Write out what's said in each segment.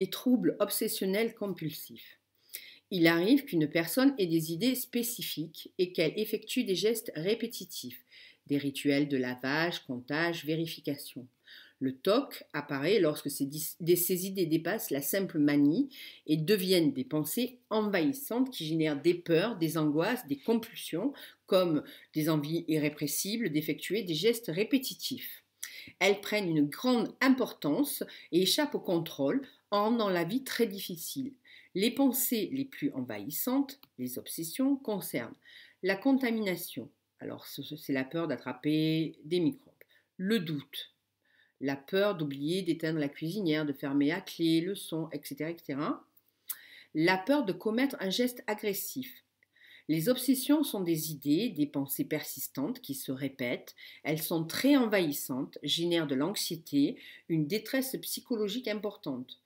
Les troubles obsessionnels compulsifs. Il arrive qu'une personne ait des idées spécifiques et qu'elle effectue des gestes répétitifs, des rituels de lavage, comptage, vérification. Le TOC apparaît lorsque ces idées dépassent la simple manie et deviennent des pensées envahissantes qui génèrent des peurs, des angoisses, des compulsions, comme des envies irrépressibles d'effectuer des gestes répétitifs. Elles prennent une grande importance et échappent au contrôle en rendant la vie très difficile. Les pensées les plus envahissantes, les obsessions, concernent la contamination. Alors, c'est la peur d'attraper des microbes. Le doute, la peur d'oublier d'éteindre la cuisinière, de fermer à clé, le son, etc., etc. La peur de commettre un geste agressif. Les obsessions sont des idées, des pensées persistantes qui se répètent. Elles sont très envahissantes, génèrent de l'anxiété, une détresse psychologique importante.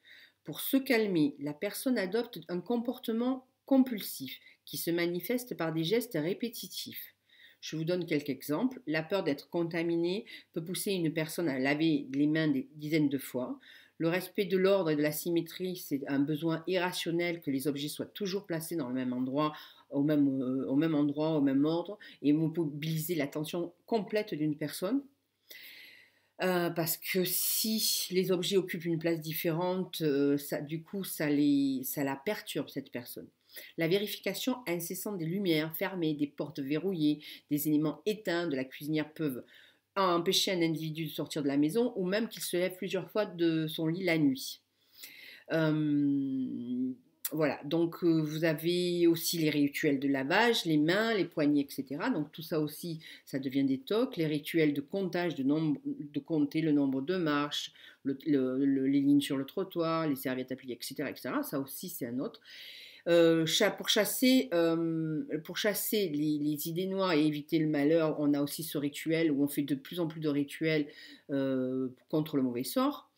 Pour se calmer, la personne adopte un comportement compulsif qui se manifeste par des gestes répétitifs. Je vous donne quelques exemples. La peur d'être contaminée peut pousser une personne à laver les mains des dizaines de fois. Le respect de l'ordre et de la symétrie, c'est un besoin irrationnel que les objets soient toujours placés dans le même endroit, au même endroit, au même ordre, et mobiliser l'attention complète d'une personne. Parce que si les objets occupent une place différente, du coup, ça la perturbe, cette personne. La vérification incessante des lumières fermées, des portes verrouillées, des éléments éteints de la cuisinière peuvent empêcher un individu de sortir de la maison ou même qu'il se lève plusieurs fois de son lit la nuit. Voilà, donc vous avez aussi les rituels de lavage, les mains, les poignets, etc. Donc tout ça aussi, ça devient des tocs. Les rituels de comptage, de compter le nombre de marches, les lignes sur le trottoir, les serviettes à plier, etc., etc. Ça aussi, c'est un autre. Pour chasser les idées noires et éviter le malheur, on a aussi ce rituel où on fait de plus en plus de rituels contre le mauvais sort.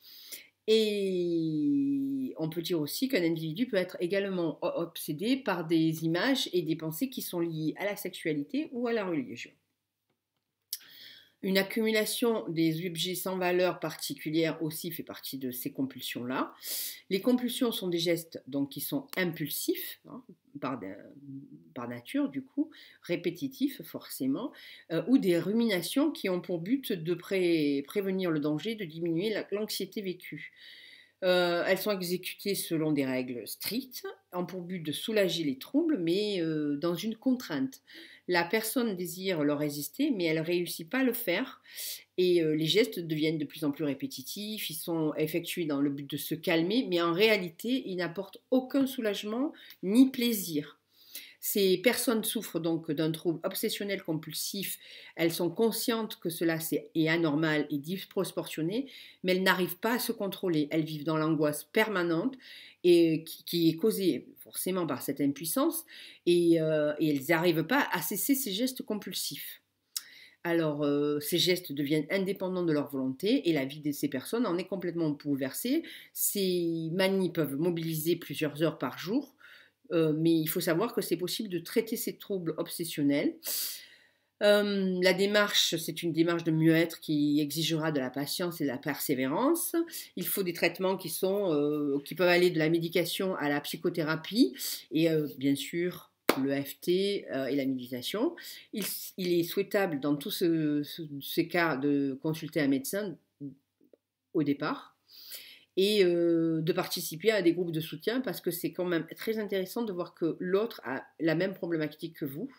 Et on peut dire aussi qu'un individu peut être également obsédé par des images et des pensées qui sont liées à la sexualité ou à la religion. Une accumulation des objets sans valeur particulière aussi fait partie de ces compulsions-là. Les compulsions sont des gestes donc, qui sont impulsifs, hein, par nature du coup, répétitifs forcément, ou des ruminations qui ont pour but de prévenir le danger, de diminuer l'anxiété vécue. Elles sont exécutées selon des règles strictes, ont pour but de soulager les troubles, mais dans une contrainte. La personne désire leur résister, mais elle ne réussit pas à le faire. Et les gestes deviennent de plus en plus répétitifs, ils sont effectués dans le but de se calmer, mais en réalité, ils n'apportent aucun soulagement ni plaisir. Ces personnes souffrent donc d'un trouble obsessionnel compulsif. Elles sont conscientes que cela est anormal et disproportionné, mais elles n'arrivent pas à se contrôler. Elles vivent dans l'angoisse permanente et qui est causée forcément par cette impuissance et elles n'arrivent pas à cesser ces gestes compulsifs. Alors, ces gestes deviennent indépendants de leur volonté et la vie de ces personnes en est complètement bouleversée. Ces manies peuvent mobiliser plusieurs heures par jour, mais il faut savoir que c'est possible de traiter ces troubles obsessionnels. La démarche, c'est une démarche de mieux-être qui exigera de la patience et de la persévérance. Il faut des traitements qui peuvent aller de la médication à la psychothérapie et bien sûr le FT et la méditation. Il est souhaitable dans tous ces cas de consulter un médecin au départ et de participer à des groupes de soutien parce que c'est quand même très intéressant de voir que l'autre a la même problématique que vous